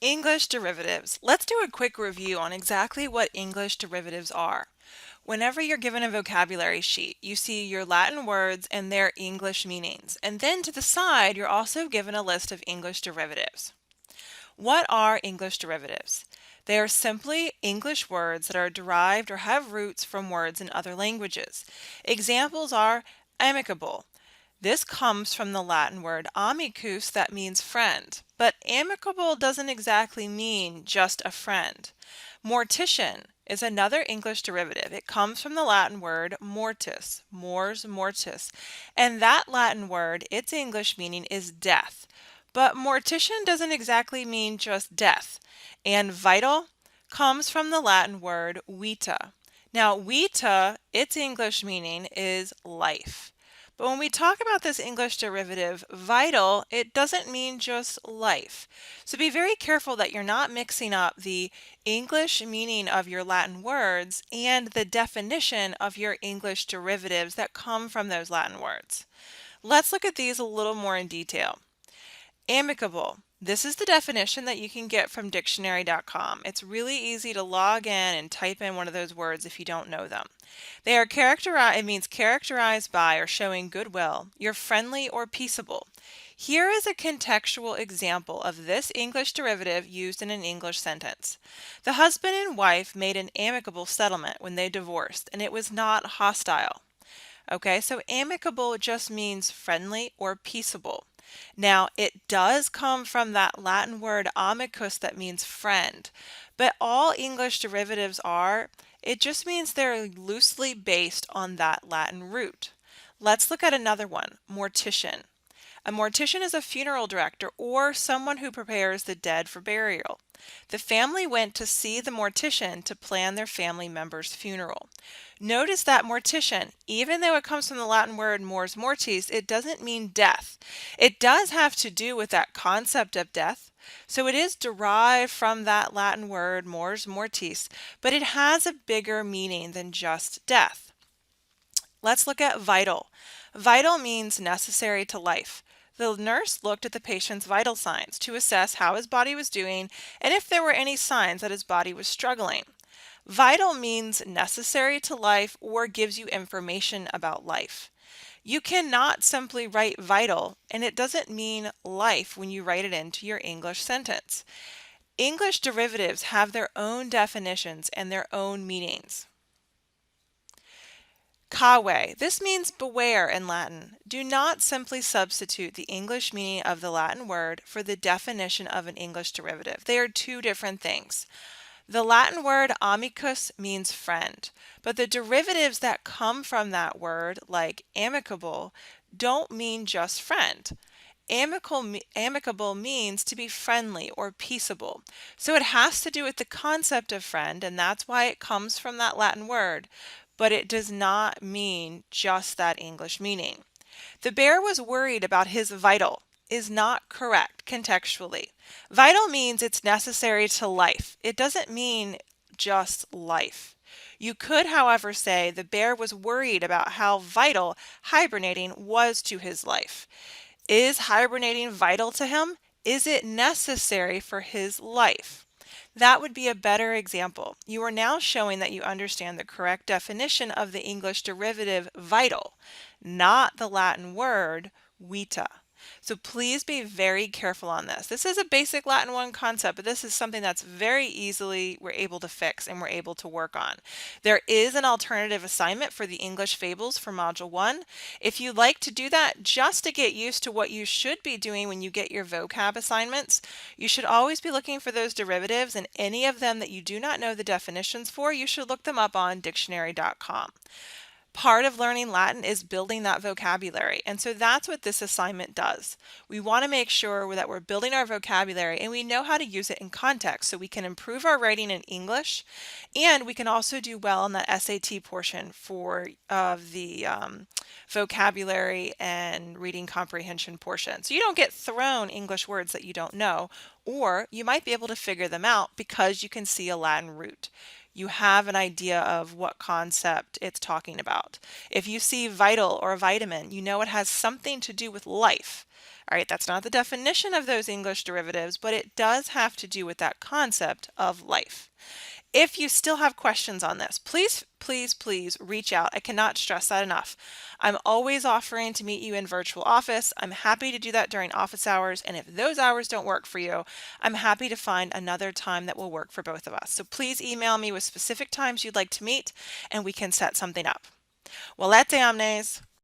English derivatives. Let's do a quick review on exactly what English derivatives are. Whenever you're given a vocabulary sheet, you see your Latin words and their English meanings. And then to the side, you're also given a list of English derivatives. What are English derivatives? They are simply English words that are derived or have roots from words in other languages. Examples are amicable. This comes from the Latin word amicus that means friend, but amicable doesn't exactly mean just a friend. Mortician is another English derivative. It comes from the Latin word mortis, mors mortis, and that Latin word, its English meaning is death. But mortician doesn't exactly mean just death. And vital comes from the Latin word vita. Now, vita, its English meaning is life. But when we talk about this English derivative, vital, it doesn't mean just life. So be very careful that you're not mixing up the English meaning of your Latin words and the definition of your English derivatives that come from those Latin words. Let's look at these a little more in detail. Amicable. This is the definition that you can get from dictionary.com. It's really easy to log in and type in one of those words if you don't know them. They are characterized, it means characterized by or showing goodwill. You're friendly or peaceable. Here is a contextual example of this English derivative used in an English sentence. The husband and wife made an amicable settlement when they divorced, and it was not hostile. Okay, so amicable just means friendly or peaceable. Now, it does come from that Latin word amicus that means friend, but all English derivatives are, it just means they're loosely based on that Latin root. Let's look at another one, mortician. A mortician is a funeral director or someone who prepares the dead for burial. The family went to see the mortician to plan their family member's funeral. Notice that mortician, even though it comes from the Latin word mors mortis, it doesn't mean death. It does have to do with that concept of death. So it is derived from that Latin word mors mortis, but it has a bigger meaning than just death. Let's look at vital. Vital means necessary to life. The nurse looked at the patient's vital signs to assess how his body was doing and if there were any signs that his body was struggling. Vital means necessary to life or gives you information about life. You cannot simply write vital, and it doesn't mean life when you write it into your English sentence. English derivatives have their own definitions and their own meanings. Cave. This means beware in Latin. Do not simply substitute the English meaning of the Latin word for the definition of an English derivative. They are two different things. The Latin word amicus means friend, but the derivatives that come from that word, like amicable, don't mean just friend. Amicable means to be friendly or peaceable. So it has to do with the concept of friend, and that's why it comes from that Latin word, but it does not mean just that English meaning. The bear was worried about his vital is not correct contextually. Vital means it's necessary to life. It doesn't mean just life. You could, however, say the bear was worried about how vital hibernating was to his life. Is hibernating vital to him? Is it necessary for his life? That would be a better example. You are now showing that you understand the correct definition of the English derivative vital, not the Latin word vita. So please be very careful on this. This is a basic Latin 1 concept, but this is something that's very easily we're able to fix and we're able to work on. There is an alternative assignment for the English Fables for Module 1. If you'd like to do that just to get used to what you should be doing when you get your vocab assignments, you should always be looking for those derivatives, and any of them that you do not know the definitions for, you should look them up on dictionary.com. Part of learning Latin is building that vocabulary, and so that's what this assignment does. We want to make sure that we're building our vocabulary and we know how to use it in context so we can improve our writing in English, and we can also do well in that SAT portion for the vocabulary and reading comprehension portion. So you don't get thrown English words that you don't know, or you might be able to figure them out because you can see a Latin root. You have an idea of what concept it's talking about. If you see vital or vitamin, you know it has something to do with life. All right, that's not the definition of those English derivatives, but it does have to do with that concept of life. If you still have questions on this, please, please, please reach out. I cannot stress that enough. I'm always offering to meet you in virtual office. I'm happy to do that during office hours. And if those hours don't work for you, I'm happy to find another time that will work for both of us. So please email me with specific times you'd like to meet and we can set something up. Well, let's omnes.